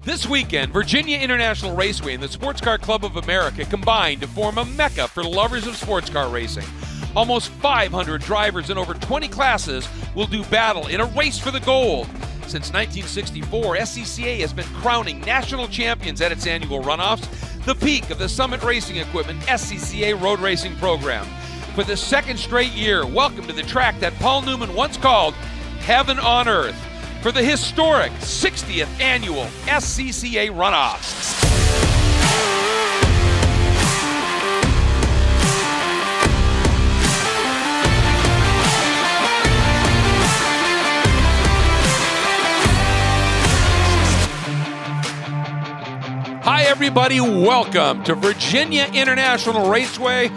This weekend, Virginia International Raceway and the Sports Car Club of America combined to form a mecca for lovers of sports car racing. Almost 500 drivers in over 20 classes will do battle in a race for the gold. Since 1964, SCCA has been crowning national champions at its annual runoffs, the peak of the Summit Racing Equipment SCCA road racing program. For the second straight year, welcome to the track that Paul Newman once called Heaven on Earth, for the historic 60th annual SCCA Runoffs. Hi everybody, welcome to Virginia International Raceway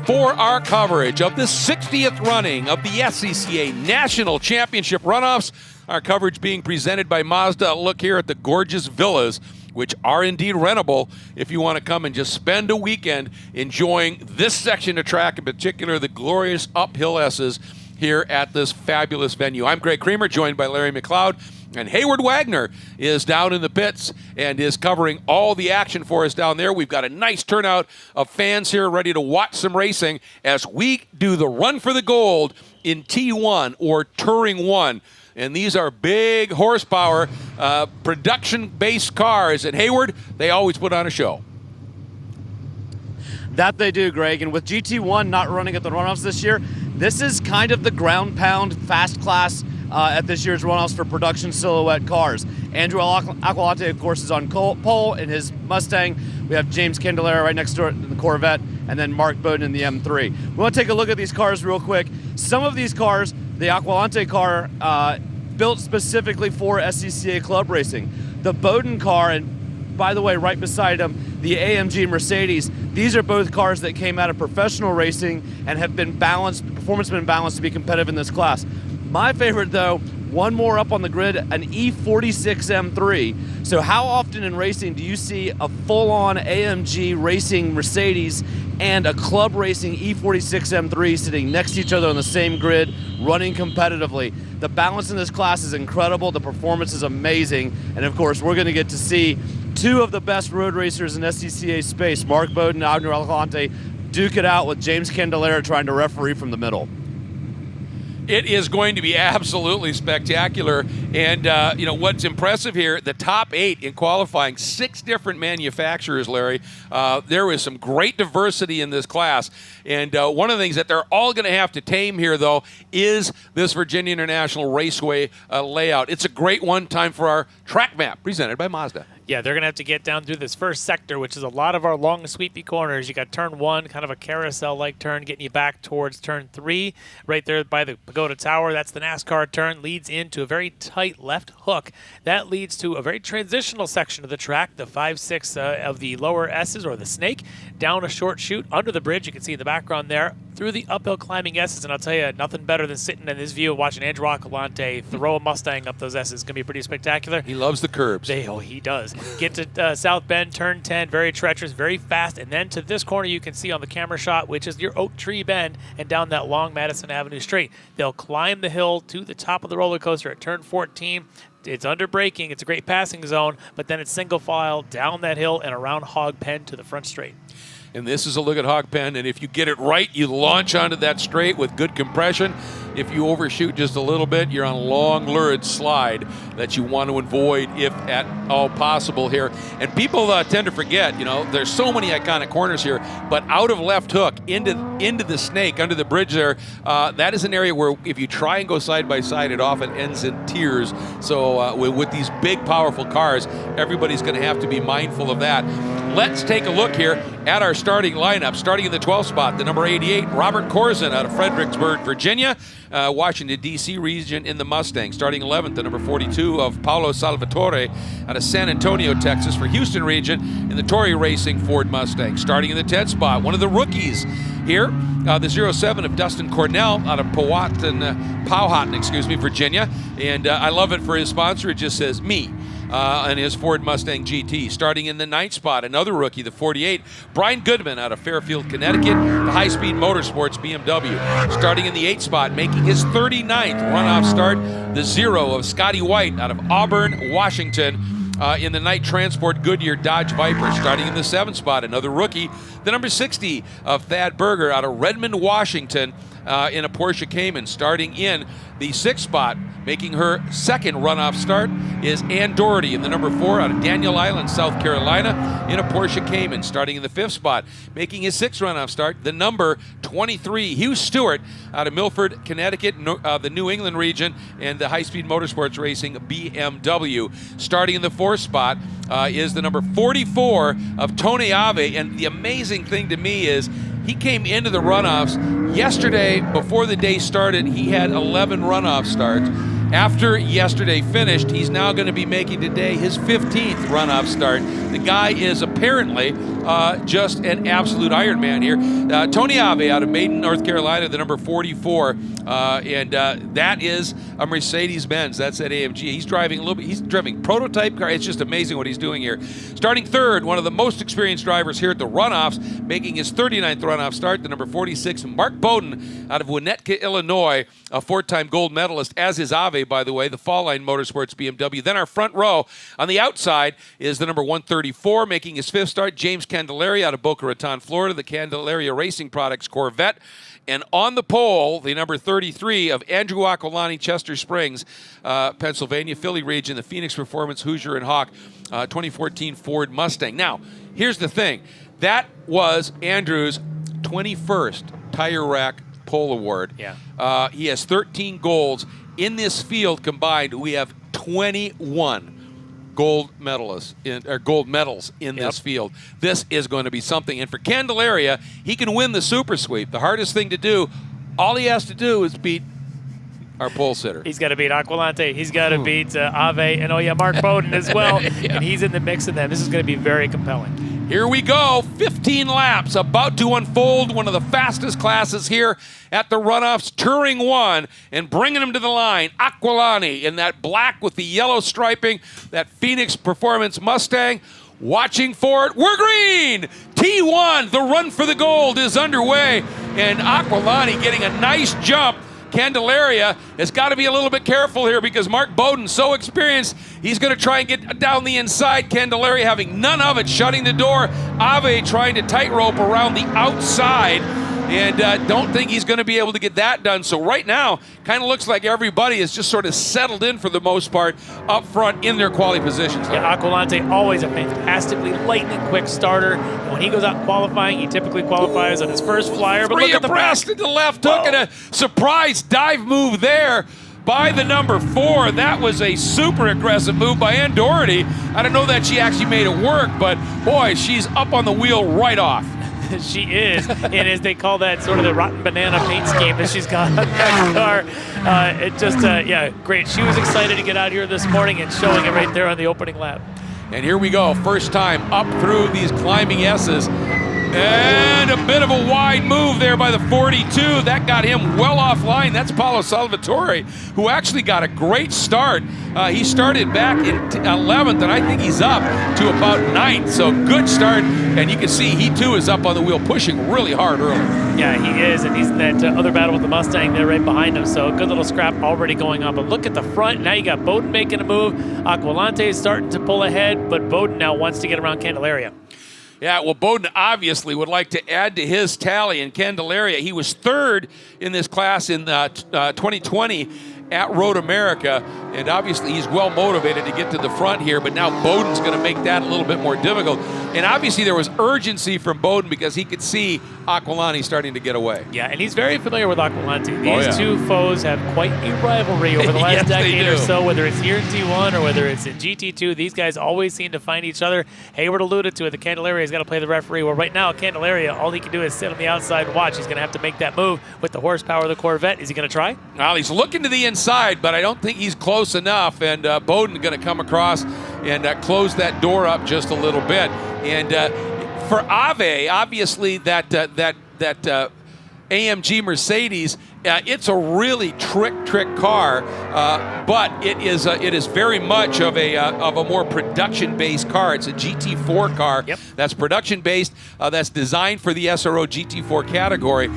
for our coverage of the 60th running of the SCCA National Championship Runoffs. Our coverage being presented by Mazda. Look here at the gorgeous villas, which are indeed rentable if you want to come and just spend a weekend enjoying this section of track, in particular the glorious uphill S's here at this fabulous venue. I'm Greg Creamer, joined by Larry McLeod, and Hayward Wagner is down in the pits and is covering all the action for us down there. We've got a nice turnout of fans here ready to watch some racing as we do the Run for the Gold in T1 or Touring 1. And these are big horsepower, production-based cars. And Hayward, they always put on a show. That they do, Greg. And with GT1 not running at the runoffs this year, this is kind of the ground pound fast class at this year's runoffs for production silhouette cars. Andrew Aquilante, of course, is on pole in his Mustang. We have James Candelaria right next door in the Corvette, and then Mark Boden in the M3. We want to take a look at these cars real quick. Some of these cars, the Aquilante car, built specifically for SCCA club racing. The Boden car, and by the way, right beside him, the AMG Mercedes. These are both cars that came out of professional racing and have been balanced, performance has been balanced to be competitive in this class. My favorite, though, one more up on the grid, an E46 M3. So how often in racing do you see a full-on AMG racing Mercedes and a club racing E46 M3 sitting next to each other on the same grid, running competitively? The balance in this class is incredible. The performance is amazing. And of course, we're going to get to see two of the best road racers in SCCA space, Mark Boden and Andrew Aquilante, duke it out with James Candelaria trying to referee from the middle. It is going to be absolutely spectacular. And, what's impressive here, the top 8 in qualifying, 6 different manufacturers, Larry. There is some great diversity in this class. And one of the things that they're all going to have to tame here, though, is this Virginia International Raceway layout. It's a great one. Time for our track map presented by Mazda. Yeah, they're going to have to get down through this first sector, which is a lot of our long, sweepy corners. You got turn 1, kind of a carousel-like turn, getting you back towards turn 3. Right there by the Pagoda Tower, that's the NASCAR turn, leads into a very tight left hook. That leads to a very transitional section of the track, the 5-6 of the lower S's, or the snake, down a short chute, under the bridge, you can see in the background there, through the uphill climbing S's. And I'll tell you, nothing better than sitting in this view of watching Andrew Aquilante throw a Mustang up those S's. It's going to be pretty spectacular. He loves the curbs. He does. Get to South Bend, turn 10, very treacherous, very fast, and then to this corner you can see on the camera shot, which is your Oak Tree Bend, and down that long Madison Avenue straight. They'll climb the hill to the top of the roller coaster at turn 14. It's under braking. It's a great passing zone, but then it's single file down that hill and around Hog Pen to the front straight. And this is a look at Hog Pen, and if you get it right, you launch onto that straight with good compression. If you overshoot just a little bit, you're on a long, lurid slide that you want to avoid if at all possible here. And people tend to forget, there's so many iconic corners here, but out of left hook into the snake, under the bridge there, that is an area where if you try and go side by side, it often ends in tears. So with these big, powerful cars, everybody's going to have to be mindful of that. Let's take a look here at our starting lineup. Starting in the 12th spot, the number 88, Robert Corzin out of Fredericksburg, Virginia, Washington, D.C. region in the Mustang. Starting 11th, the number 42 of Paulo Salvatore out of San Antonio, Texas for Houston region in the Tory Racing Ford Mustang. Starting in the 10th spot, one of the rookies here, the 07 of Dustin Cornell out of Powhatan, Virginia. And I love it for his sponsor. It just says me. And his Ford Mustang GT. Starting in the 9th spot, another rookie, the 48, Brian Goodman out of Fairfield, Connecticut, the High Speed Motorsports BMW. Starting in the 8th spot, making his 39th runoff start, the 0 of Scotty White out of Auburn, Washington. in the Night Transport Goodyear Dodge Viper. Starting in the 7th spot, another rookie, the number 60 of Thad Berger out of Redmond, Washington, in a Porsche Cayman. Starting in the 6th spot, making her 2nd runoff start, is Ann Doherty in the number 4 out of Daniel Island, South Carolina, in a Porsche Cayman. Starting in the 5th spot, making his 6th runoff start, the number 23 Hugh Stewart out of Milford, Connecticut, the New England region, and the high-speed motorsports racing BMW. Starting in the 4th spot is the number 44 of Tony Ave, and the amazing thing to me is he came into the runoffs yesterday. Before the day started, he had 11 runoff starts. After yesterday finished, he's now going to be making today his 15th runoff start. The guy is apparently just an absolute Iron Man here. Tony Ave out of Maiden, North Carolina, the number 44, and that is a Mercedes-Benz. That's at AMG. He's driving a little bit. He's driving prototype car. It's just amazing what he's doing here. Starting 3rd, one of the most experienced drivers here at the runoffs, making his 39th runoff start, the number 46, Mark Boden out of Winnetka, Illinois, a 4-time gold medalist, as is Ave, by the way, the Fall Line Motorsports BMW. Then our front row on the outside is the number 134, making his 5th start, James Candelaria out of Boca Raton, Florida, the Candelaria Racing Products Corvette. And on the pole, the number 33 of Andrew Aquilante, Chester Springs, Pennsylvania, Philly region, the Phoenix Performance Hoosier and Hawk 2014 Ford Mustang. Now, here's the thing. That was Andrew's 21st Tire Rack Pole Award. Yeah. He has 13 golds. In this field combined, we have 21 gold medals in this field. This is going to be something. And for Candelaria, he can win the super sweep. The hardest thing to do, all he has to do is beat our pole sitter. He's got to beat Aquilante. He's got to beat Ave, and Mark Boden as well. Yeah. And he's in the mix of them. This is going to be very compelling. Here we go, 15 laps about to unfold, one of the fastest classes here at the runoffs. Touring 1 and bringing him to the line, Aquilante in that black with the yellow striping, that Phoenix Performance Mustang. Watching for it, we're green! T1, the run for the gold is underway, and Aquilante getting a nice jump. Candelaria has got to be a little bit careful here because Mark Boden's so experienced. He's going to try and get down the inside. Candelaria having none of it, shutting the door. Ave trying to tightrope around the outside, and don't think he's going to be able to get that done. So right now, kind of looks like everybody is just sort of settled in for the most part up front in their quality positions. Yeah, Aquilante, always a fantastically lightning quick starter. And when he goes out qualifying, he typically qualifies on his first flyer. But look at the back. To the left hook and a surprise dive move there by the number 4. That was a super aggressive move by Ann Doherty. I don't know that she actually made it work, but boy, she's up on the wheel right off. She is, and as they call that, sort of the rotten banana paint scheme that she's got on that car. Yeah, great. She was excited to get out here this morning and showing it right there on the opening lap. And here we go, first time up through these climbing S's. And a bit of a wide move there by the 42. That got him well offline. That's Paolo Salvatore, who actually got a great start. He started back in 11th, and I think he's up to about 9th. So good start, and you can see he too is up on the wheel, pushing really hard early. Yeah, he is, and he's in that other battle with the Mustang there right behind him. So a good little scrap already going on. But look at the front. Now you got Boden making a move. Aquilante is starting to pull ahead, but Boden now wants to get around Candelaria. Yeah, well, Boden obviously would like to add to his tally in Candelaria. He was 3rd in this class in 2020 at Road America, and obviously he's well motivated to get to the front here, but now Boden's going to make that a little bit more difficult. And obviously there was urgency from Boden because he could see Aquilante starting to get away. Yeah, and he's very familiar with Aquilante. These two foes have quite a rivalry over the last decade or so, whether it's here in T1 or whether it's in GT2. These guys always seem to find each other. Hayward alluded to it. The Candelaria's got to play the referee. Well, right now, Candelaria, all he can do is sit on the outside and watch. He's going to have to make that move with the horsepower of the Corvette. Is he going to try? Well, he's looking to the inside, but I don't think he's close enough. And Boden going to come across and close that door up just a little bit. And for Ave, obviously that AMG Mercedes, it's a really trick car, but it is very much of a more production-based car. It's a GT4 car. Yep. That's production-based. That's designed for the SRO GT4 category.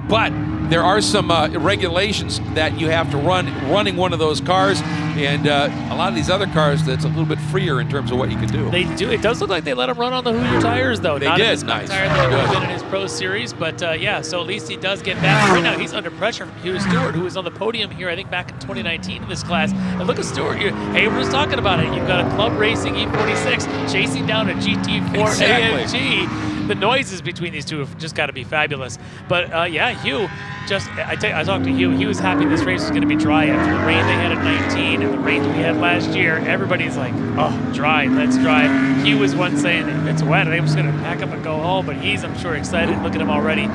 but there are some regulations that you have to running one of those cars, and a lot of these other cars that's a little bit freer in terms of what you can do. They do. It does look like they let him run on the Hoosier tires, though. They Not did. as Nice. tire that he would have been in his pro series, but yeah. So at least he does get back. Right now he's under pressure from Hugh Stewart, who was on the podium here, I think, back in 2019 in this class. And look at Stewart. Hey, we're just talking about it. You've got a Club Racing E46 chasing down a GT4 Exactly. AMG. The noises between these two have just got to be fabulous. But yeah, Hugh. I talked to Hugh. He was happy this race was going to be dry after the rain they had at 19 and the rain that we had last year. Everybody's like, oh, dry, let's drive. Hugh was one saying, if it's wet, I'm just going to pack up and go home. But he's, I'm sure, excited. Look at him already.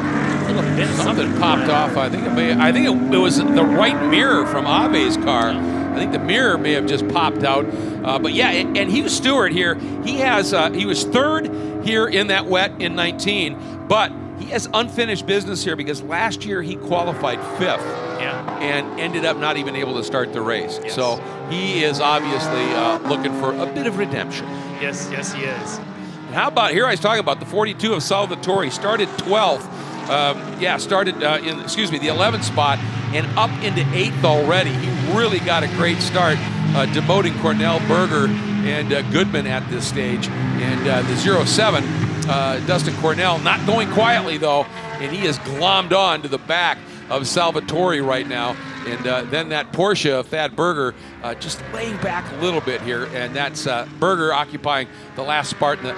Something popped off. I think it was the right mirror from Ave's car. I think the mirror may have just popped out. But yeah, and Hugh Stewart here, he was third here in that wet in 19, but he has unfinished business here because last year he qualified 5th. Yeah. And ended up not even able to start the race. Yes. So he is obviously looking for a bit of redemption. Yes, he is. And how about, here I was talking about the 42 of Salvatore. Started 12th. Started in the 11th spot and up into 8th already. He really got a great start, demoting Cornell, Berger, and Goodman at this stage. And the 07, Dustin Cornell, not going quietly though, and he is glommed on to the back of Salvatore right now. And then that Porsche, Thad Berger, just laying back a little bit here, and that's Berger occupying the last spot in the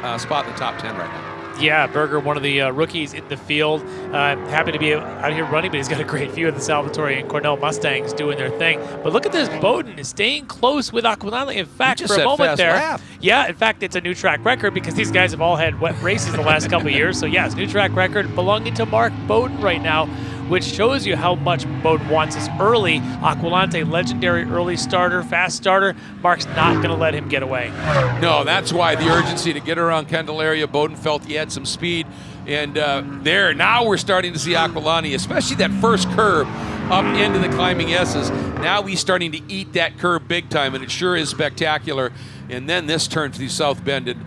top 10 right now. Yeah, Berger, one of the rookies in the field. Happy to be out here running, but he's got a great view of the Salvatore and Cornell Mustangs doing their thing. But look at this, Boden is staying close with Aquilante. In fact, for a moment there, yeah, in fact, it's a new track record because these guys have all had wet races the last couple of years. So yeah, it's a new track record belonging to Mark Boden right now, which shows you how much Boden wants this early. Aquilante, legendary early starter, fast starter. Mark's not going to let him get away. No, that's why the urgency to get around Candelaria. Boden felt he had some speed. And now we're starting to see Aquilante, especially that first curve up into the climbing S's. Now he's starting to eat that curve big time, and it sure is spectacular. And then this turn through South Bend. And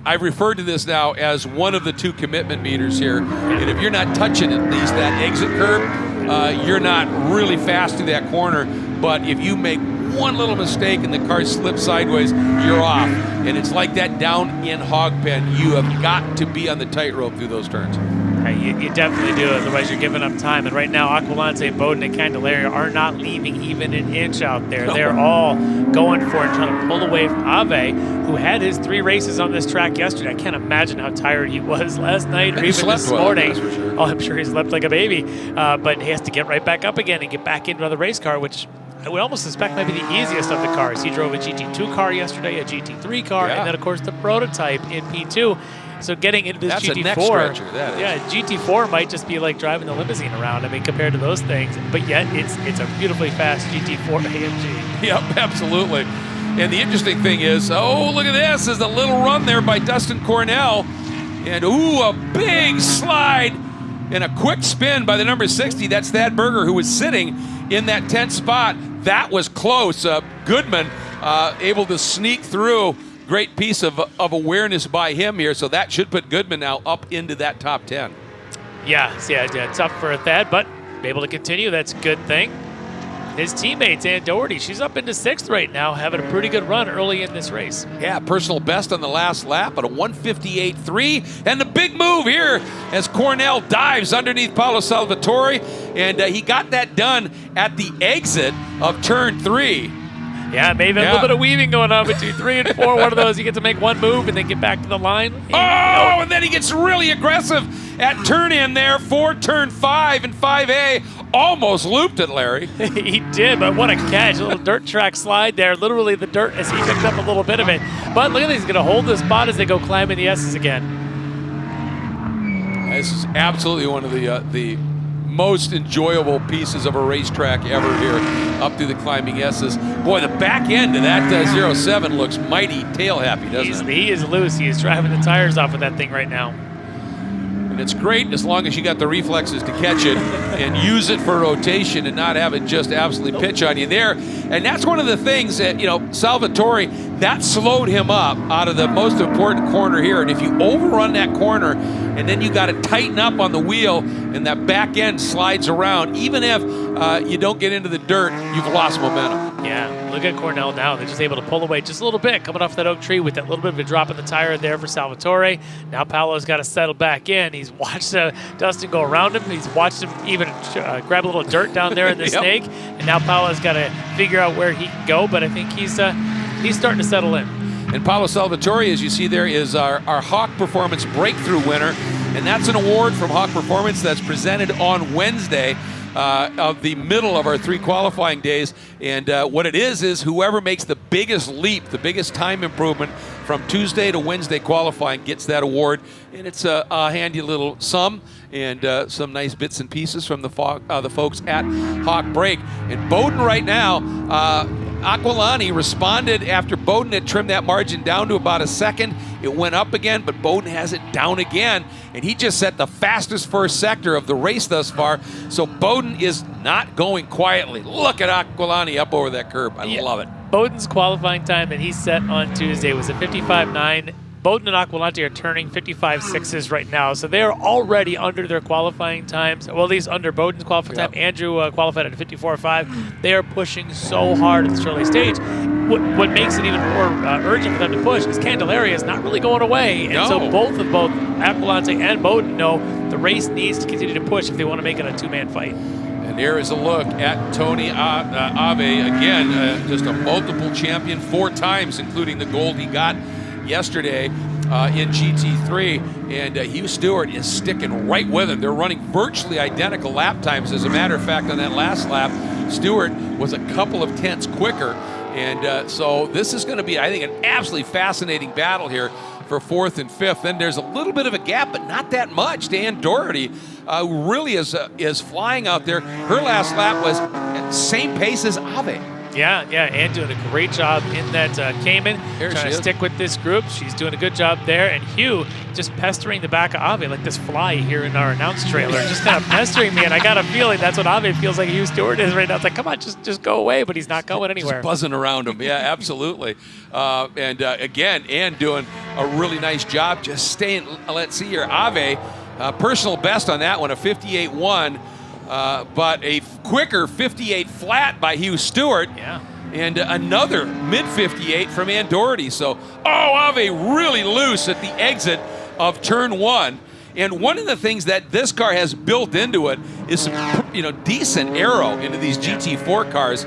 I've referred to this now as one of the 2 commitment meters here. And if you're not touching at least that exit curve, you're not really fast through that corner. But if you make one little mistake and the car slips sideways, you're off. And it's like that down in hog pen. You have got to be on the tightrope through those turns. You definitely do, otherwise you're giving up time. And right now, Aquilante, Boden, and Candelaria are not leaving even an inch out there. They're all going for it, trying to pull away from Ave, who had his 3 races on this track yesterday. I can't imagine how tired he was last night or even this morning. That's for sure. Oh, I'm sure he slept like a baby. But he has to get right back up again and get back into the race car, which I would almost suspect might be the easiest of the cars. He drove a GT2 car yesterday, a GT3 car, and then, of course, the prototype in P2. So getting into this GT4, a neck stretcher, that is. Yeah, GT4 might just be like driving the limousine around. I mean, compared to those things, but yet it's a beautifully fast GT4 AMG. Yep, absolutely. And the interesting thing is, oh, look at this, is the little run there by Dustin Cornell, and ooh, a big slide and a quick spin by the number 60. That's Thad Berger, who was sitting in that 10th spot. That was close. Goodman able to sneak through. Great piece of awareness by him here, so that should put Goodman now up into that top 10. Yeah, tough for Thad, but able to continue. That's a good thing. His teammates, Ann Doherty, she's up into 6th right now, having a pretty good run early in this race. Yeah, personal best on the last lap at a 1:58.3. And the big move here as Cornell dives underneath Paulo Salvatore, and he got that done at the exit of turn 3. Yeah, maybe a little bit of weaving going on between 3 and 4. One of those, you get to make one move and then get back to the line. And then he gets really aggressive at turn in there for turn 5 and 5A. Almost looped it, Larry. He did, but what a catch. A little dirt track slide there. Literally the dirt as he picked up a little bit of it. But look at this. He's going to hold the spot as they go climbing the S's again. This is absolutely one of the most enjoyable pieces of a racetrack ever here, up through the climbing S's. Boy, the back end of that 07 looks mighty tail happy, doesn't it? He is loose. He is driving the tires off of that thing right now. And it's great as long as you got the reflexes to catch it and use it for rotation and not have it just absolutely pitch on you there. And that's one of the things that, Salvatore, that slowed him up out of the most important corner here. And if you overrun that corner and then you got to tighten up on the wheel and that back end slides around, even if you don't get into the dirt, you've lost momentum. Yeah, look at Cornell now. They're just able to pull away just a little bit, coming off that oak tree with that little bit of a drop in the tire there for Salvatore. Now Paolo's got to settle back in. He's watched Dustin go around him. He's watched him even grab a little dirt down there in the snake. And now Paolo's got to figure out where he can go, but I think he's starting to settle in. And Paolo Salvatore, as you see there, is our Hawk Performance Breakthrough winner. And that's an award from Hawk Performance that's presented on Wednesday of the middle of our 3 qualifying days. And what it is whoever makes the biggest leap, the biggest time improvement from Tuesday to Wednesday qualifying gets that award. And it's a handy little sum and some nice bits and pieces from the folks at Hawk Break. And Boden right now, Aquilante responded after Boden had trimmed that margin down to about a second. It went up again, but Boden has it down again, and he just set the fastest first sector of the race thus far. So Boden is not going quietly. Look at Aquilante up over that curb. I love it. Boden's qualifying time that he set on Tuesday was a 55.9. Boden and Aquilante are turning 55.6s right now, so they are already under their qualifying times, well, at least under Boden's qualifying time. Andrew qualified at 54.5. They are pushing so hard at this early stage. What makes it even more urgent for them to push is Candelaria is not really going away, and so both Aquilante and Boden know the race needs to continue to push if they want to make it a two-man fight. And there is a look at Tony Ave, again, just a multiple champion 4 times, including the gold he got yesterday in GT3, and Hugh Stewart is sticking right with him. They're running virtually identical lap times. As a matter of fact, on that last lap, Stewart was a couple of tenths quicker, and so this is going to be, I think, an absolutely fascinating battle here for 4th and 5th. Then there's a little bit of a gap, but not that much. Dan Doherty really is flying out there. Her last lap was at the same pace as Ave. Yeah, and doing a great job in that Cayman. Trying to stick with this group. She's doing a good job there. And Hugh just pestering the back of Ave like this fly here in our announce trailer. Just kind of pestering me. And I got a feeling that's what Ave feels like Hugh Stewart is right now. It's like, come on, just go away. But he's not going anywhere. Just buzzing around him. Yeah, absolutely. Again, Ann doing a really nice job just staying. Let's see here. Ave, personal best on that one, a 58.1. But a quicker 58 flat by Hugh Stewart. Yeah. And another mid-58 from Ann Doherty. So, Ave really loose at the exit of turn 1. And one of the things that this car has built into it is some, decent aero into these GT4 cars.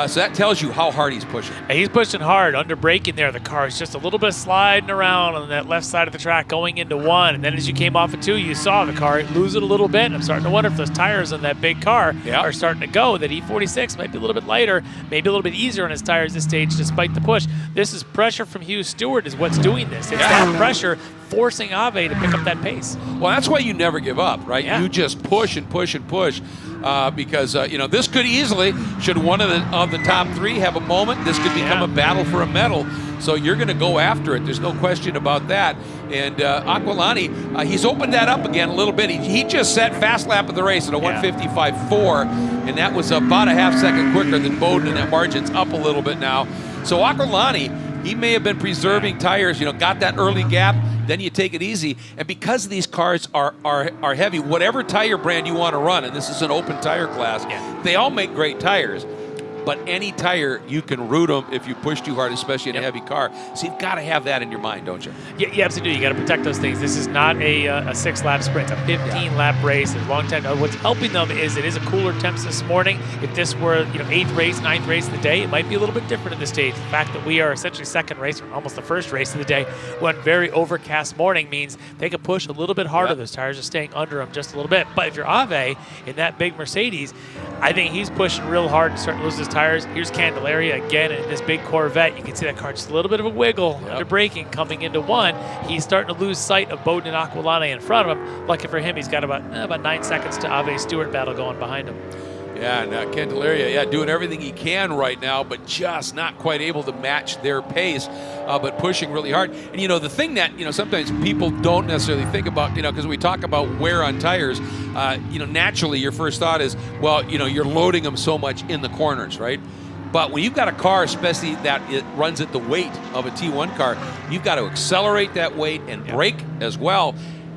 So that tells you how hard he's pushing. And he's pushing hard, under braking there. The car is just a little bit sliding around on that left side of the track going into 1. And then as you came off of 2, you saw the car lose it a little bit. And I'm starting to wonder if those tires on that big car are starting to go. That E46 might be a little bit lighter, maybe a little bit easier on his tires this stage despite the push. This is pressure from Hugh Stewart is what's doing this. It's that pressure forcing Ave to pick up that pace. Well, that's why you never give up, right? Yeah. You just push and push and push. Because this could easily, should one of the top 3 have a moment, this could become a battle for a medal. So you're going to go after it. There's no question about that. And Aquilante, he's opened that up again a little bit. He just set fast lap of the race at a 155.4, and that was about a half second quicker than Boden, and that margin's up a little bit now. So Aquilante, he may have been preserving tires, got that early gap. Then you take it easy. And because these cars are heavy, whatever tire brand you want to run, and this is an open tire class, they all make great tires. But any tire, you can root them if you push too hard, especially in a heavy car. So you've got to have that in your mind, don't you? Yeah, you absolutely do. You got to protect those things. This is not a 6-lap sprint. It's a 15-lap race. It's a long time. What's helping them is it is a cooler temps this morning. If this were 8th race, 9th race of the day, it might be a little bit different in this stage. The fact that we are essentially second race, or almost the first race of the day, one very overcast morning means they can push a little bit harder. Those tires are staying under them just a little bit. But if you're Ave in that big Mercedes, I think he's pushing real hard and starting to lose his tires. Here's Candelaria again in this big Corvette. You can see that car just a little bit of a wiggle under braking coming into 1. He's starting to lose sight of Boden and Aquilante in front of him. Lucky for him, he's got about 9 seconds to Ave Stewart battle going behind him. Yeah, and Candelaria, doing everything he can right now, but just not quite able to match their pace, but pushing really hard. And, the thing that, sometimes people don't necessarily think about, because we talk about wear on tires, naturally your first thought is, well, you're loading them so much in the corners, right? But when you've got a car, especially that it runs at the weight of a T1 car, you've got to accelerate that weight and brake as well.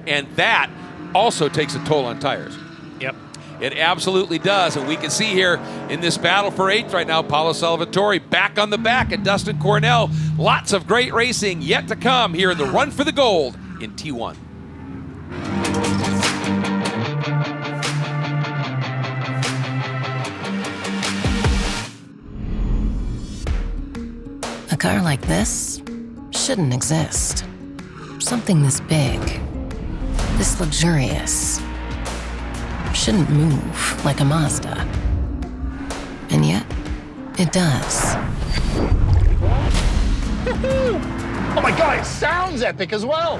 And that also takes a toll on tires. Yep. It absolutely does. And we can see here in this battle for 8th right now, Paolo Salvatore back on the back and Dustin Cornell. Lots of great racing yet to come here in the run for the gold in T1. A car like this shouldn't exist. Something this big, this luxurious, shouldn't move like a Mazda. And yet, it does. Oh my God, it sounds epic as well.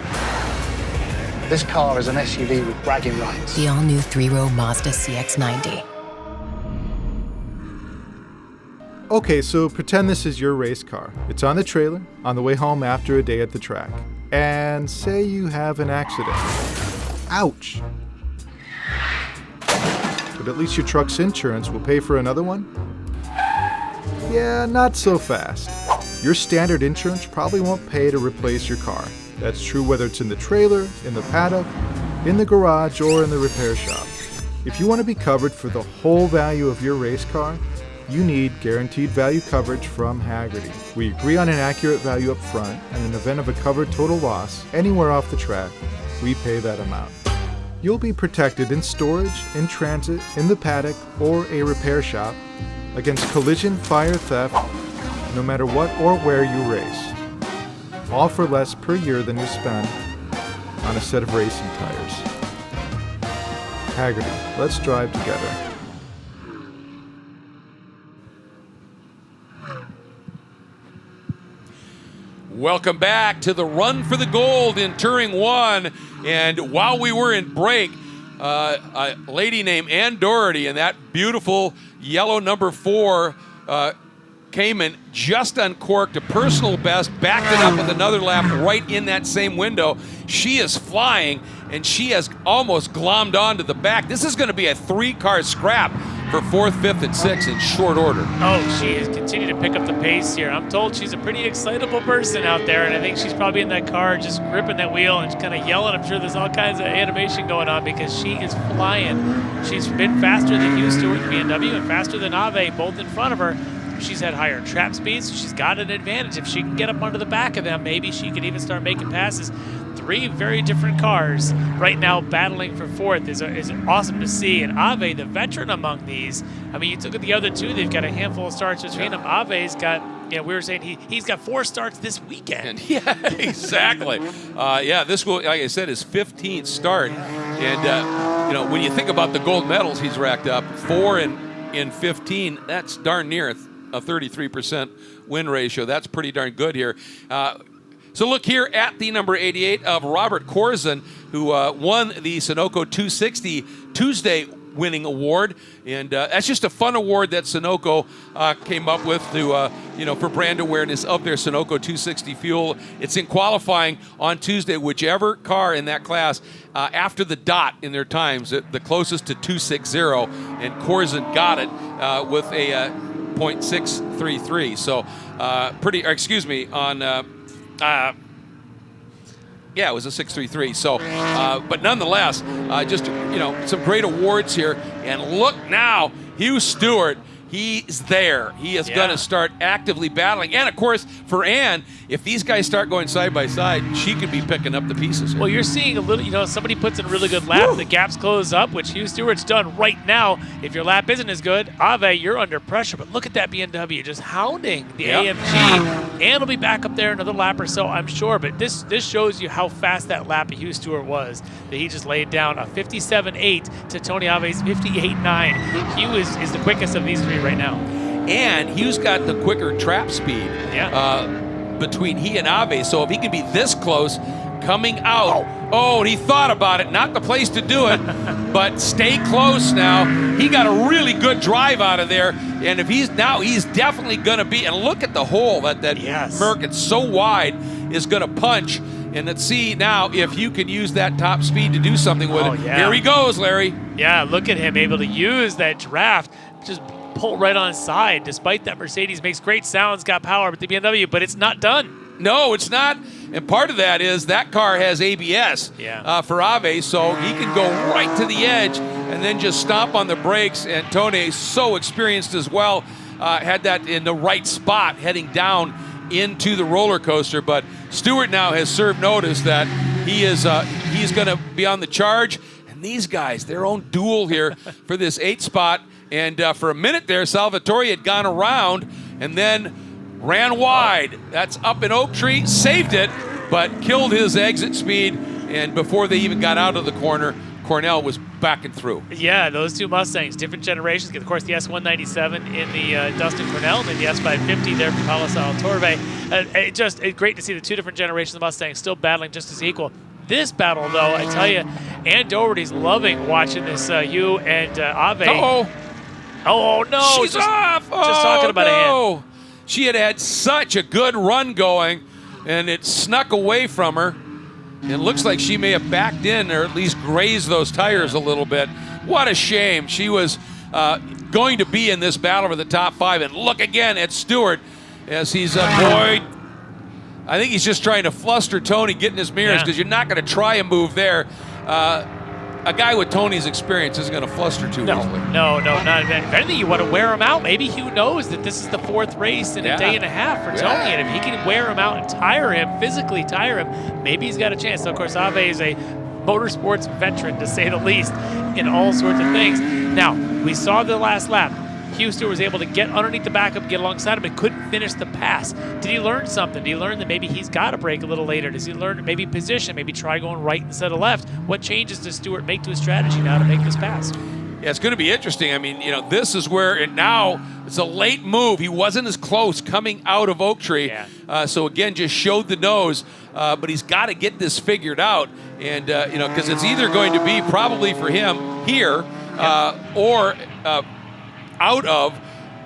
This car is an SUV with bragging rights. The all-new 3-row Mazda CX-90. Okay, so pretend this is your race car. It's on the trailer, on the way home after a day at the track. And say you have an accident. Ouch! But at least your truck's insurance will pay for another one? Yeah, not so fast. Your standard insurance probably won't pay to replace your car. That's true whether it's in the trailer, in the paddock, in the garage, or in the repair shop. If you want to be covered for the whole value of your race car, you need guaranteed value coverage from Hagerty. We agree on an accurate value up front, and in the event of a covered total loss anywhere off the track, we pay that amount. You'll be protected in storage, in transit, in the paddock, or a repair shop against collision, fire, theft, no matter what or where you race. All for less per year than you spend on a set of racing tires. Hagerty, let's drive together. Welcome back to the run for the gold in Touring 1. And while we were in break, a lady named Ann Doherty in that beautiful yellow number 4 came in, just uncorked a personal best, backed it up with another lap right in that same window. She is flying, and she has almost glommed onto the back. This is going to be a 3-car scrap for 4th, 5th, and 6th in short order. Oh, she has continued to pick up the pace here. I'm told she's a pretty excitable person out there, and I think she's probably in that car just gripping that wheel and kind of yelling. I'm sure there's all kinds of animation going on because she is flying. She's been faster than Hugh Stewart and BMW and faster than Ave, both in front of her. She's had higher trap speeds, so she's got an advantage. If she can get up under the back of them, maybe she could even start making passes. 3 very different cars right now battling for 4th is awesome to see. And Ave, the veteran among these, I mean, you look at the other 2, they've got a handful of starts between them. Ave's got, we were saying he's got 4 starts this weekend. Yeah, exactly. This will, like I said, his 15th start. And, when you think about the gold medals he's racked up, 4 in 15, that's darn near a 33% win ratio. That's pretty darn good here. So look here at the number 88 of Robert Corzin, who won the Sunoco 260 Tuesday winning award. And that's just a fun award that Sunoco came up with to, for brand awareness of their Sunoco 260 fuel. It's in qualifying on Tuesday, whichever car in that class after the dot in their times, the closest to 260, and Corzin got it with a .633. So it was a 633. So, but nonetheless, just some great awards here. And look now, Hugh Stewart. He's there. He is going to start actively battling. And, of course, for Ann, if these guys start going side by side, she could be picking up the pieces here. Well, you're seeing a little, somebody puts in a really good lap, the gaps close up, which Hugh Stewart's done right now. If your lap isn't as good, Ave, you're under pressure. But look at that BMW just hounding the AMG. Ann will be back up there another lap or so, I'm sure. But this shows you how fast that lap of Hugh Stewart was, that he just laid down a 57.8 to Tony Ave's 58.9. Hugh is the quickest of these 3 right now. And Hugh's got the quicker trap speed between he and Ave. So if he can be this close coming out Oh, and he thought about it. Not the place to do it, but stay close now. He got a really good drive out of there, and if he's definitely going to be. And look at the hole that Yes. Merc, it's so wide, is going to punch. And let's see now if you can use that top speed to do something with it. Yeah. Here he goes, Larry. Yeah, look at him able to use that draft, just pull right on his side. Despite that, Mercedes makes great sounds, got power with the BMW, but it's not done. No, it's not. And part of that is that car has ABS for Ave, so he can go right to the edge and then just stomp on the brakes. And Tony, so experienced as well, had that in the right spot heading down into the roller coaster. But Stewart now has served notice that he's going to be on the charge. And these guys, their own duel here for this 8th spot. And for a minute there, Salvatore had gone around and then ran wide. That's up in Oak Tree, saved it, but killed his exit speed. And before they even got out of the corner, Cornell was backing through. Yeah, those two Mustangs, different generations. Of course, the S197 in the Dustin Cornell, and then the S550 there from Paulo Salvatore. Just great to see the two different generations of Mustangs still battling just as equal. This battle, though, I tell you, Ann Doherty's loving watching this Hugh and Ave. Oh, no. She's off. Just talking about a hand. She had such a good run going, and it snuck away from her. It looks like she may have backed in or at least grazed those tires a little bit. What a shame. She was going to be in this battle for the top 5. And look again at Stewart as he's Boyd. I think he's just trying to fluster Tony, get in his mirrors, because you're not going to try a move there. A guy with Tony's experience isn't going to fluster too easily. No, not. If anything, you want to wear him out. Maybe Hugh knows that this is the 4th race in a day and a half for Tony, and if he can wear him out and tire him, physically tire him, maybe he's got a chance. So, of course, Ave is a motorsports veteran, to say the least, in all sorts of things. Now, we saw the last lap. Hugh Stewart was able to get underneath the backup, get alongside him, and couldn't finish the pass. Did he learn something? Did he learn that maybe he's got to brake a little later? Does he learn to maybe position, maybe try going right instead of left? What changes does Stewart make to his strategy now to make this pass? Yeah, it's going to be interesting. I mean, this is where now it's a late move. He wasn't as close coming out of Oak Tree. So, again, just showed the nose. But he's got to get this figured out. And, because it's either going to be probably for him here or out of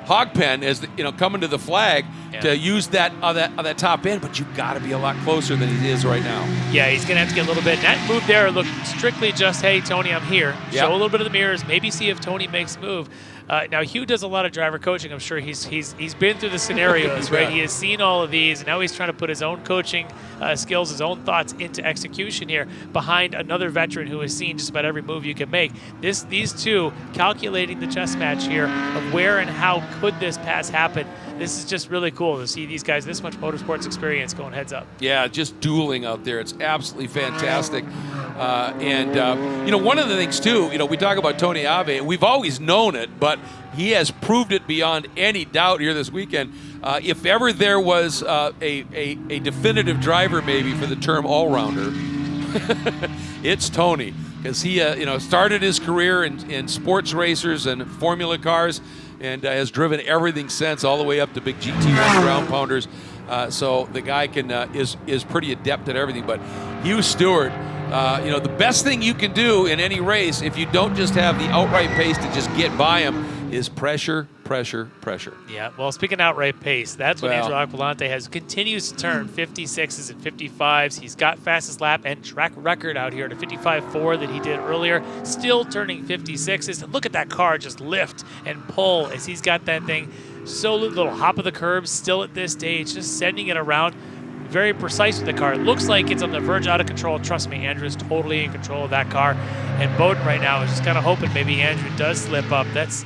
Hog Pen as coming to the flag to use that on that top end, but you've got to be a lot closer than he is right now. Yeah, he's going to have to get a little bit. That move there looked strictly just, hey, Tony, I'm here. Show a little bit of the mirrors, maybe see if Tony makes a move. Now, Hugh does a lot of driver coaching. I'm sure he's been through the scenarios, right? He has seen all of these, and now he's trying to put his own coaching skills, his own thoughts into execution here behind another veteran who has seen just about every move you can make. These two calculating the chess match here of where and how could this pass happen. This is just really cool to see these guys, this much motorsports experience going heads up. Yeah, just dueling out there. It's absolutely fantastic. One of the things, too, we talk about Tony Ave, and we've always known it, but he has proved it beyond any doubt here this weekend. If ever there was a definitive driver maybe for the term all-rounder, it's Tony, because he started his career in sports racers and Formula cars, and has driven everything since, all the way up to big GT1 ground pounders. So the guy is pretty adept at everything. But Hugh Stewart, the best thing you can do in any race, if you don't just have the outright pace to just get by him, is pressure. Yeah, well, speaking of outright pace, that's what Andrew Aquilante continues to turn 56s and 55s. He's got fastest lap and track record out here at a 55.4 that he did earlier, still turning 56s. And look at that car just lift and pull as he's got that thing so little hop of the curb still at this stage, just sending it around. Very precise with the car. It looks like it's on the verge out of control. Trust me, Andrew is totally in control of that car. And Boden right now is just kind of hoping maybe Andrew does slip up. That's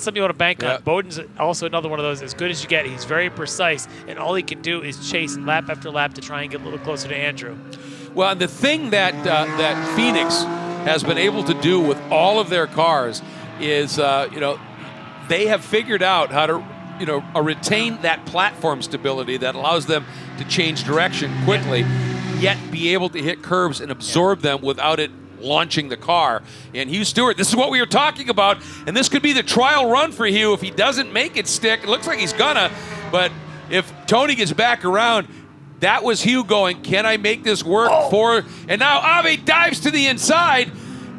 something you want to bank on. Boden's also another one of those, as good as you get. He's very precise, and all he can do is chase lap after lap to try and get a little closer to Andrew. Well, and the thing that Phoenix has been able to do with all of their cars is, they have figured out how to, retain that platform stability that allows them to change direction quickly, yet be able to hit curves and absorb them without it launching the car. And Hugh Stewart, this is what we were talking about, and this could be the trial run for Hugh if he doesn't make it stick. It looks like he's gonna, but if Tony gets back around, that was Hugh going, can I make this work for, and now Ave dives to the inside,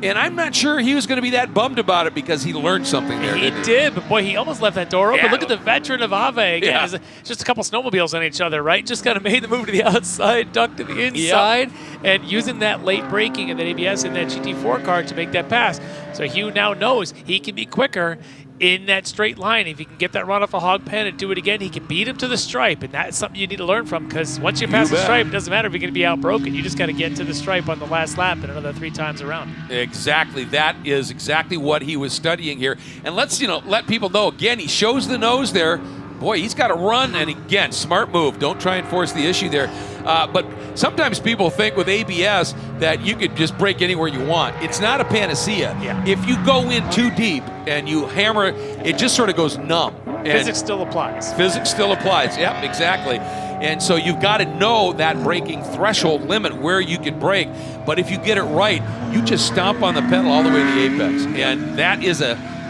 and I'm not sure he was going to be that bummed about it because he learned something there. He did, but boy, he almost left that door open. Yeah. Look at the veteran of Ave. Again, it's just a couple snowmobiles on each other, right? Just kind of made the move to the outside, ducked to the inside, and using that late braking and that ABS in that GT4 car to make that pass. So Hugh now knows he can be quicker in that straight line. If he can get that run off a hog pen and do it again, he can beat him to the stripe, and that's something you need to learn from, because once you pass the stripe, it doesn't matter if you're going to be outbroken. You just got to get to the stripe on the last lap and another 3 times around. Exactly. That is exactly what he was studying here. And let's, let people know, again, he shows the nose there. Boy, he's got to run, and again, smart move. Don't try and force the issue there. But sometimes people think with ABS that you could just brake anywhere you want. It's not a panacea. Yeah. If you go in too deep and you hammer it just sort of goes numb. And Physics still applies. Physics still applies. Yep, exactly. And so you've got to know that braking threshold limit where you can brake. But if you get it right, you just stomp on the pedal all the way to the apex. And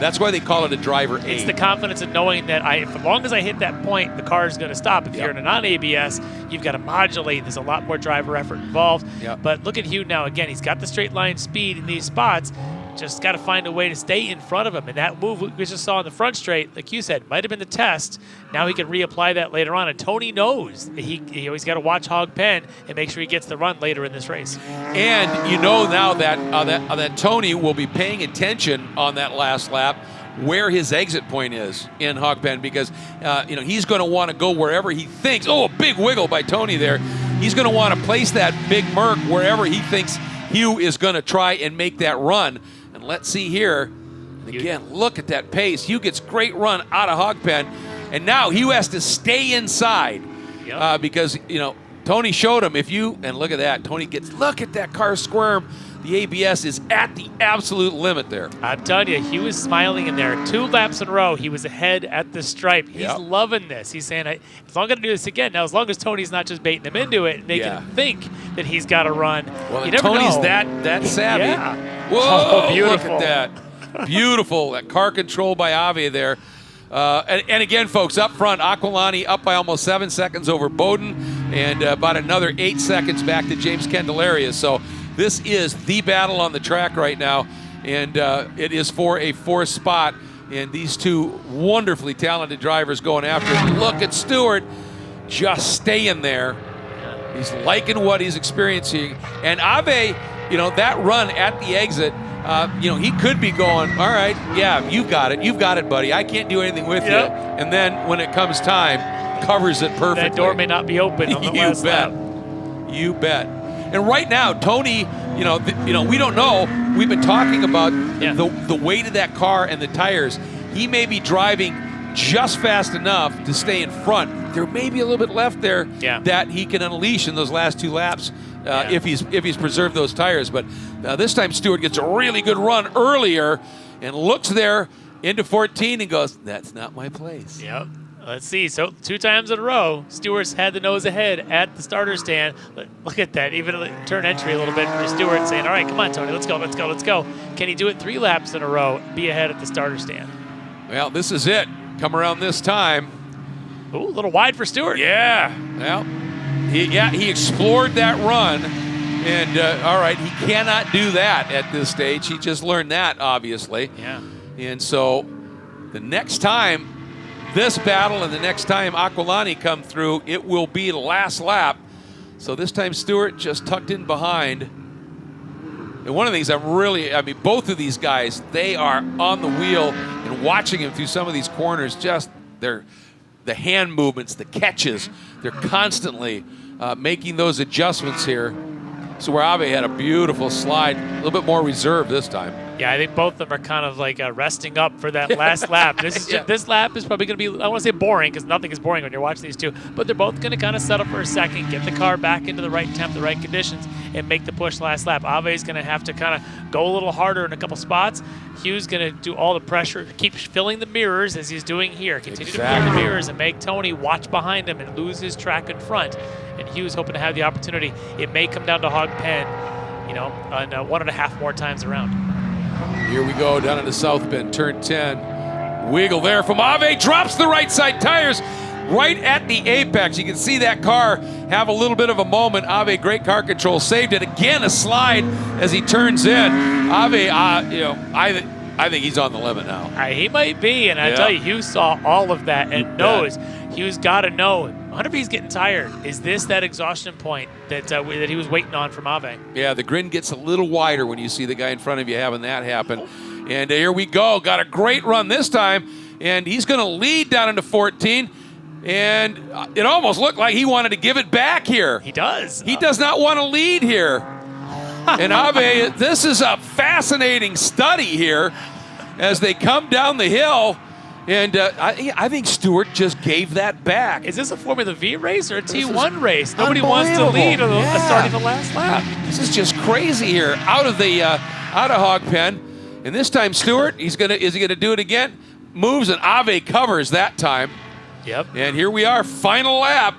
that's why they call it a driver aid. It's the confidence of knowing that as long as I hit that point, the car is going to stop. If you're in a non-ABS, you've got to modulate. There's a lot more driver effort involved. Yep. But look at Hugh now. Again, he's got the straight line speed in these spots. Just got to find a way to stay in front of him. And that move we just saw in the front straight, like you said, might have been the test. Now he can reapply that later on. And Tony knows that he always got to watch Hog Pen and make sure he gets the run later in this race. And you know now that Tony will be paying attention on that last lap where his exit point is in Hog Pen, because he's going to want to go wherever he thinks. Oh, a big wiggle by Tony there. He's going to want to place that big Merc wherever he thinks Hugh is going to try and make that run. And let's see here. And again, look at that pace. Hugh gets great run out of Hog Pen, and now Hugh has to stay inside because Tony showed him and look at that. Tony look at that car squirm. The ABS is at the absolute limit there. I'm telling you, he was smiling in there. 2 laps in a row, he was ahead at the stripe. He's loving this. He's saying, as long as I do this again, now as long as Tony's not just baiting him into it and making him think that he's got to run. Well, you never Tony's know. that savvy. Yeah. Whoa, beautiful. Look at that. Beautiful. That car control by Ave there. And again, folks, up front, Aquilante up by almost 7 seconds over Boden, and about another 8 seconds back to James Candelaria. So this is the battle on the track right now, and it is for a 4th spot. And these 2 wonderfully talented drivers going after it. Look at Stewart just staying there. He's liking what he's experiencing. And Ave, that run at the exit, he could be going, all right, yeah, you got it, buddy. I can't do anything with you. And then when it comes time, covers it perfectly. That door may not be open on the last lap. You bet. And right now, Tony, we don't know. We've been talking about the weight of that car and the tires. He may be driving just fast enough to stay in front. There may be a little bit left there that he can unleash in those last 2 laps if he's preserved those tires. But this time Stewart gets a really good run earlier and looks there into 14 and goes, that's not my place. Yep. Let's see. So 2 times in a row, Stewart's had the nose ahead at the starter stand. Look at that. Even turn entry a little bit for Stewart, saying, all right, come on, Tony, let's go. Can he do it 3 laps in a row, be ahead at the starter stand? Well, this is it. Come around this time. Ooh, a little wide for Stewart. Yeah. Well, he explored that run. And, all right, he cannot do that at this stage. He just learned that, obviously. Yeah. And so the next time this battle and the next time Aquilante come through, it will be the last lap. So this time Stewart just tucked in behind. And one of the things both of these guys, they are on the wheel and watching him through some of these corners, just the hand movements, the catches, they're constantly making those adjustments here. So where Ave had a beautiful slide, a little bit more reserved this time. Yeah, I think both of them are kind of like resting up for that last lap. This lap is probably going to be, I don't want to say boring, because nothing is boring when you're watching these 2, but they're both going to kind of settle for a second, get the car back into the right temp, the right conditions, and make the push last lap. Ave's going to have to kind of go a little harder in a couple spots. Hugh's going to do all the pressure, keep filling the mirrors as he's doing here. Continue to fill the mirrors and make Tony watch behind him and lose his track in front. And Hugh's hoping to have the opportunity. It may come down to Hog Pen, on 1.5 more times around. Here we go down into South Bend, turn 10. Wiggle there from Ave, drops the right side tires. right at the apex. You can see that car have a little bit of a moment. Ave, great car control, saved it. Again, a slide as he turns in. Ave, I think he's on the limit now. He might be, and I tell you, Hugh saw all of that and knows. Hugh's got to know. I wonder if he's getting tired. Is this that exhaustion point that he was waiting on from Ave? Yeah, the grin gets a little wider when you see the guy in front of you having that happen. And here we go. Got a great run this time, and he's going to lead down into 14. And it almost looked like he wanted to give it back here. He does. He does not want to lead here. And Ave, this is a fascinating study here as they come down the hill. And I think Stewart just gave that back. Is this a Formula V race or a T1 race? Nobody wants to lead starting the last lap. This is just crazy here. Out of hog pen. And this time Stewart, is he gonna do it again? Moves and Ave covers that time. Yep. And here we are, final lap.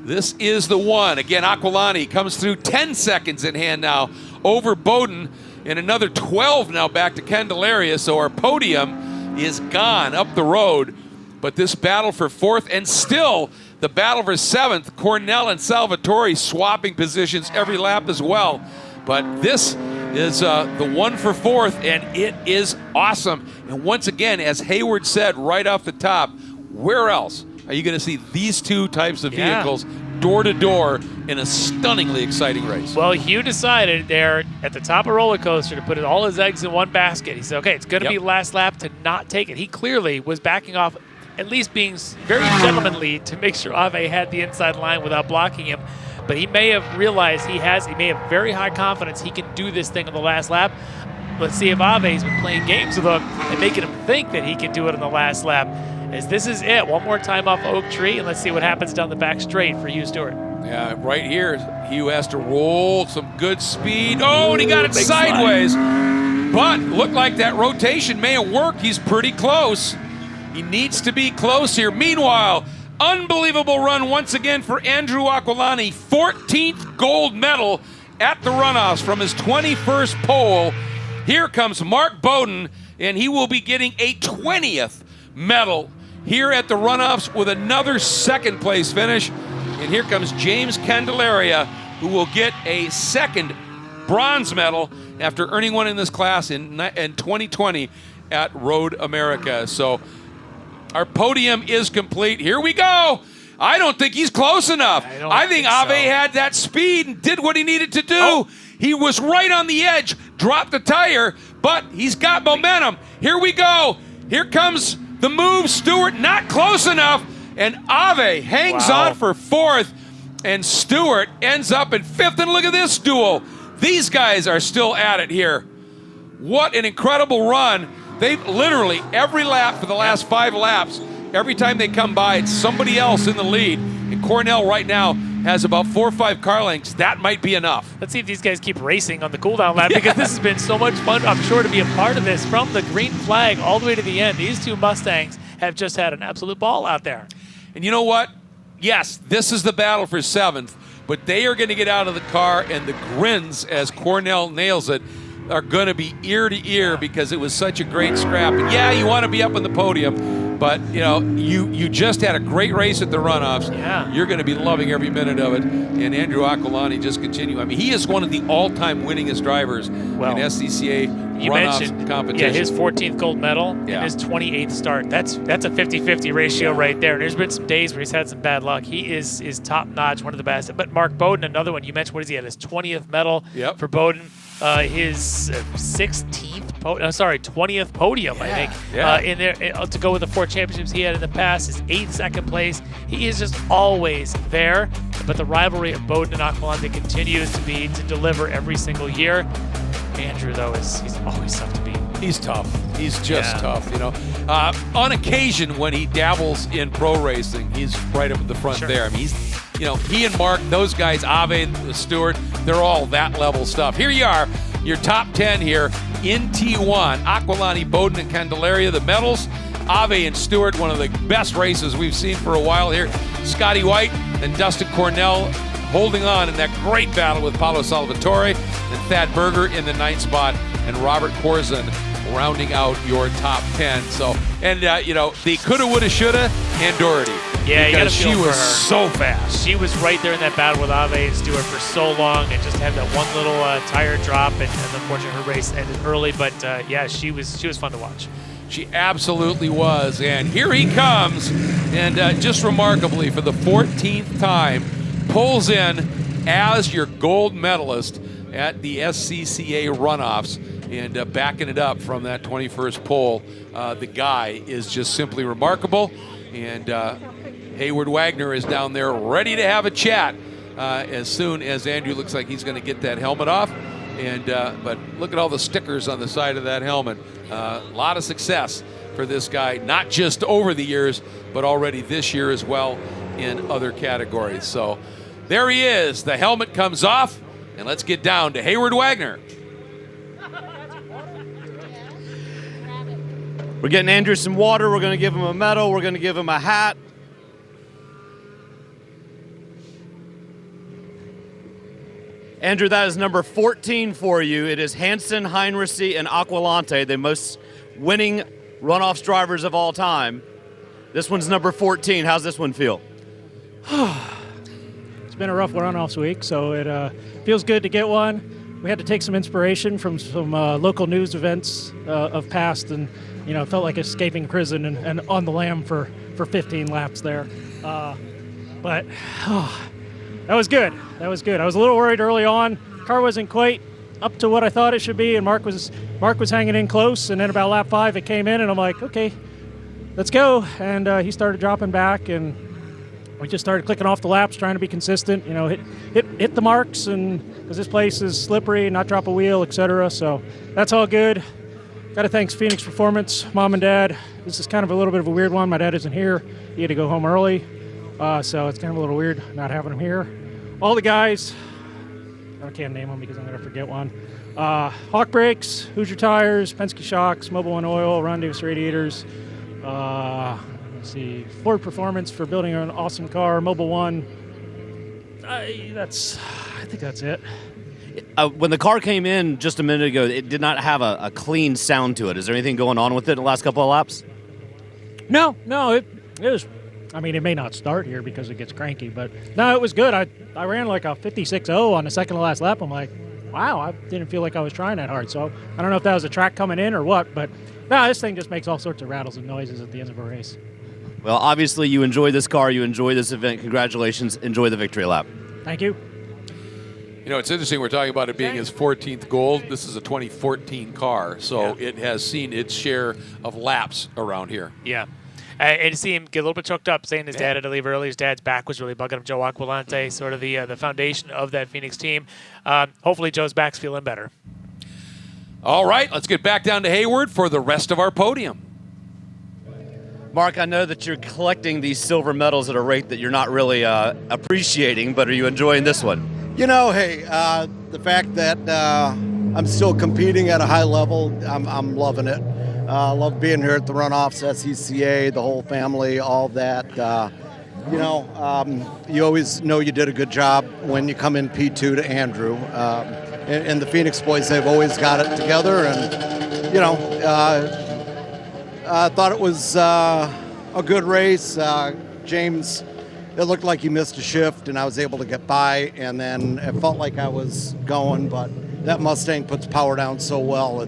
This is the one. Again, Aquilante comes through 10 seconds in hand now over Boden, and another 12 now back to Candelaria. So our podium is gone up the road. But this battle for fourth, and still the battle for seventh, Cornell and Salvatore swapping positions every lap as well. But this is the one for fourth, and it is awesome. And once again, as Hayward said right off the top, where else are you going to see these two types of vehicles door to door in a stunningly exciting race? Well, Hugh decided there at the top of roller coaster to put all his eggs in one basket. He said, okay, it's going to be last lap to not take it. He clearly was backing off, at least being very gentlemanly to make sure Ave had the inside line without blocking him. But he may have realized he may have very high confidence he can do this thing on the last lap. Let's see if Ave's been playing games with him and making him think that he can do it on the last lap. As this is it. One more time off Oak Tree, and let's see what happens down the back straight for Hugh Stewart. Yeah, right here, Hugh has to roll some good speed. Oh, and he got it sideways. But looked like that rotation may have worked. He's pretty close. He needs to be close here. Meanwhile, unbelievable run once again for Andrew Aquilante. 14th gold medal at the runoffs from his 21st pole. Here comes Mark Boden, and he will be getting a 20th medal here at the runoffs with another second place finish. And here comes James Candelaria, who will get a second bronze medal after earning one in this class in 2020 at Road America. So our podium is complete. Here we go. I don't think he's close enough. I think Ave had that speed and did what he needed to do. He was right on the edge, dropped the tire, but he's got momentum. Here we go. Here comes the move. Stewart not close enough, and Ave hangs on for fourth, and Stewart ends up in fifth. And look at this duel. These guys are still at it here. What an incredible run. They've literally, every lap for the last 5 laps, every time they come by, it's somebody else in the lead. And Cornell right now has about 4 or 5 car lengths. That might be enough. Let's see if these guys keep racing on the cooldown lap, because this has been so much fun, I'm sure, to be a part of this from the green flag all the way to the end. These two Mustangs have just had an absolute ball out there. And you know what? Yes, this is the battle for 7th, but they are going to get out of the car, and the grins as Cornell nails it are going to be ear to ear because it was such a great scrap. And yeah, you want to be up on the podium, but you know, you just had a great race at the runoffs. Yeah. You're going to be loving every minute of it. And Andrew Aquilante just continue. I mean, he is one of the all-time winningest drivers in SCCA runoffs competition. Yeah, his 14th gold medal and his 28th start. That's a 50-50 ratio right there. And there's been some days where he's had some bad luck. He is top-notch, one of the best. But Mark Boden, another one. You mentioned, what is he at? His 20th medal for Boden. His 20th podium, I think, in there to go with the 4 championships he had in the past. His 8th second place. He is just always there. But the rivalry of Boden and Aquilante continues to deliver every single year. Andrew, though, he's always tough to beat. He's tough. He's just tough, you know. On occasion, when he dabbles in pro racing, he's right up at the front there. I mean, he and Mark, those guys, Ave, Stewart, they're all that level stuff. Here you are, your top 10 here in T1. Aquilante, Boden, and Candelaria, the medals. Ave and Stewart, one of the best races we've seen for a while here. Scotty White and Dustin Cornell holding on in that great battle with Paulo Salvatore, and Thad Berger in the 9th spot, and Robert Corzin rounding out your top 10. So, and the coulda, woulda, shoulda, and Doherty. Yeah, you gotta because she feel for was her. so fast. She was right there in that battle with Ave and Stewart for so long, and just had that one little tire drop, and unfortunately her race ended early. But yeah, she was fun to watch. She absolutely was. And here he comes, and just remarkably, for the 14th time, pulls in as your gold medalist at the SCCA Runoffs, and backing it up from that 21st pole. The guy is just simply remarkable, and Hayward Wagner is down there ready to have a chat as soon as Andrew looks like he's going to get that helmet off. And but look at all the stickers on the side of that helmet. A lot of success for this guy, not just over the years, but already this year as well in other categories. So there he is. The helmet comes off, and let's get down to Hayward Wagner. We're getting Andrew some water. We're going to give him a medal. We're going to give him a hat. Andrew, that is number 14 for you. It is Hansen, Heinrichs, and Aquilante, the most winning runoffs drivers of all time. This one's number 14. How's this one feel? It's been a rough runoffs week, so it feels good to get one. We had to take some inspiration from some local news events of past, and it felt like escaping prison and on the lam for 15 laps there. But that was good. That was good. I was a little worried early on. Car wasn't quite up to what I thought it should be, and Mark was hanging in close. And then about lap 5, it came in, and I'm like, okay, let's go. And he started dropping back, and we just started clicking off the laps, trying to be consistent. Hit the marks, and because this place is slippery, not drop a wheel, etc. So that's all good. Got to thank Phoenix Performance, Mom and Dad. This is kind of a little bit of a weird one. My dad isn't here. He had to go home early. So it's kind of a little weird not having him here. All the guys, I can't name them because I'm going to forget one. Hawk Brakes, Hoosier Tires, Penske Shocks, Mobil One Oil, Ron Davis Radiators. Let's see, Ford Performance for building an awesome car, Mobil One. I think that's it. When the car came in just a minute ago, it did not have a clean sound to it. Is there anything going on with it in the last couple of laps? No, it was. I mean, it may not start here because it gets cranky, but no, it was good. I ran like a 56.0 on the second to last lap. I'm like, wow, I didn't feel like I was trying that hard. So I don't know if that was a track coming in or what, but no, this thing just makes all sorts of rattles and noises at the end of a race. Well, obviously you enjoy this car, you enjoy this event. Congratulations. Enjoy the victory lap. Thank you. It's interesting we're talking about it being his 14th gold. This is a 2014 car, so It has seen its share of laps around here. Yeah. And to see him get a little bit choked up, saying his dad had to leave early. His dad's back was really bugging him. Joe Aquilante, sort of the foundation of that Phoenix team. Hopefully Joe's back's feeling better. All right, let's get back down to Hayward for the rest of our podium. Mark, I know that you're collecting these silver medals at a rate that you're not really appreciating, but are you enjoying this one? The fact that I'm still competing at a high level, I'm loving it. I love being here at the runoffs, SCCA, the whole family, all that. You always know you did a good job when you come in P2 to Andrew. And the Phoenix boys, they've always got it together. And, I thought it was a good race. James, it looked like he missed a shift, and I was able to get by. And then it felt like I was going, but that Mustang puts power down so well.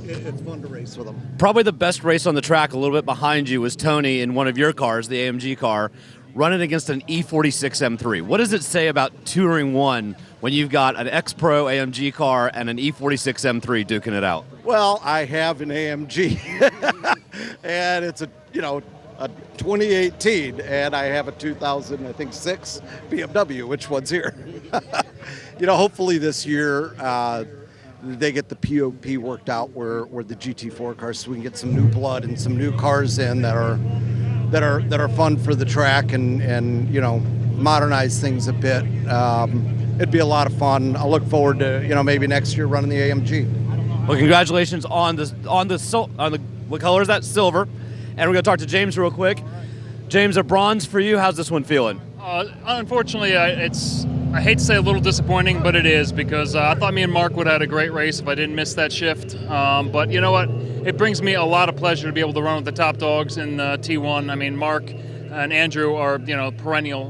It's fun to race with them. Probably the best race on the track, a little bit behind you, was Tony in one of your cars, the AMG car, running against an E46 M3. What does it say about Touring One when you've got an X-Pro AMG car and an E46 M3 duking it out? Well, I have an AMG, and it's a 2018, and I have a 2006 BMW. Which one's here? Hopefully this year they get the POP worked out where the GT4 cars, so we can get some new blood and some new cars in that are fun for the track and modernize things a bit. It'd be a lot of fun. I look forward to maybe next year running the AMG. Well, congratulations on the what color is that? Silver. And we're going to talk to James real quick. James, a bronze for you. How's this one feeling? Unfortunately, I hate to say a little disappointing, but it is, because I thought me and Mark would have had a great race if I didn't miss that shift. But you know what? It brings me a lot of pleasure to be able to run with the top dogs in T1. I mean, Mark and Andrew are perennial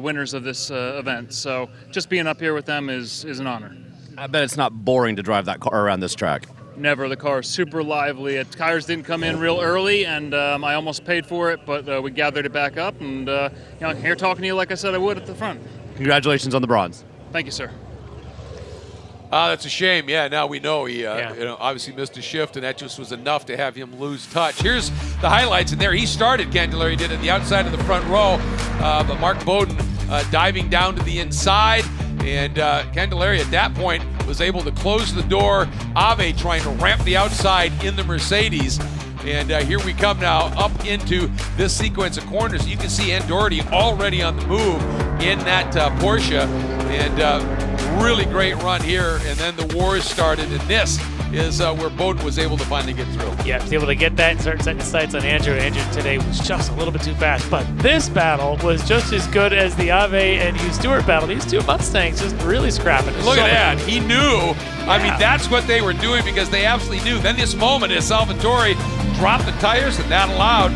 winners of this event. So just being up here with them is an honor. I bet it's not boring to drive that car around this track. Never. The car is super lively. Tires didn't come in real early, and I almost paid for it, but we gathered it back up, and here talking to you like I said I would at the front. Congratulations on the bronze. Thank you, sir. That's a shame. Yeah, now we know he obviously missed a shift, and that just was enough to have him lose touch. Here's the highlights, and there he started. Candelaria did at the outside of the front row, but Mark Boden diving down to the inside, and Candelaria at that point was able to close the door. Ave trying to ramp the outside in the Mercedes. And here we come now up into this sequence of corners. You can see Andority already on the move in that Porsche. And really great run here. And then the wars started. And this is where Boden was able to finally get through. Yeah, he was able to get that and start setting the sights on Andrew. Andrew today was just a little bit too fast. But this battle was just as good as the Ave and Hugh Stewart battle. These two Mustangs just really scrapping. Look at that. He knew. I mean, that's what they were doing because they absolutely knew. Then this moment is Salvatore dropped the tires, and that allowed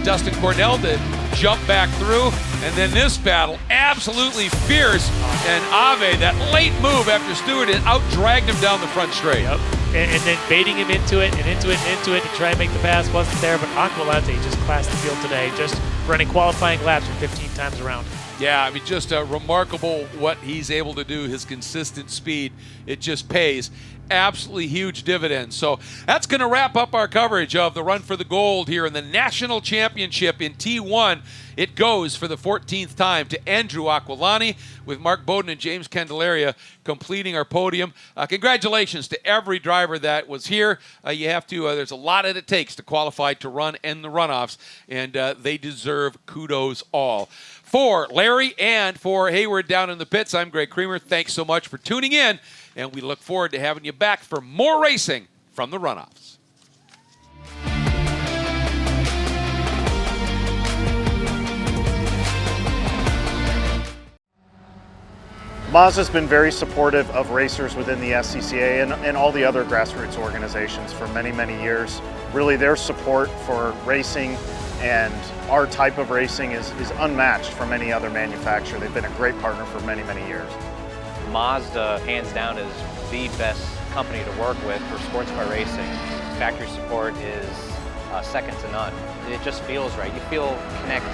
Dustin Cornell to jump back through. And then this battle, absolutely fierce. And Ave, that late move after Stewart, out-dragged him down the front straight. Yep. And then baiting him into it and into it and into it to try and make the pass wasn't there. But Aquilante just classed the field today, just running qualifying laps for 15 times around. Yeah, I mean, just remarkable what he's able to do, his consistent speed. It just pays. Absolutely huge dividends. So that's going to wrap up our coverage of the Run for the Gold here in the National Championship in T1. It goes for the 14th time to Andrew Aquilante, with Mark Boden and James Candelaria completing our podium. Congratulations to every driver that was here. You have to, there's a lot that it takes to qualify to run in the runoffs, and they deserve kudos all. For Larry and for Hayward down in the pits, I'm Greg Creamer. Thanks so much for tuning in, and we look forward to having you back for more racing from the runoffs. Mazda's been very supportive of racers within the SCCA and all the other grassroots organizations for many, many years. Really, their support for racing and our type of racing is unmatched from any other manufacturer. They've been a great partner for many, many years. Mazda, hands down, is the best company to work with for sports car racing. Factory support is second to none. It just feels right. You feel connected.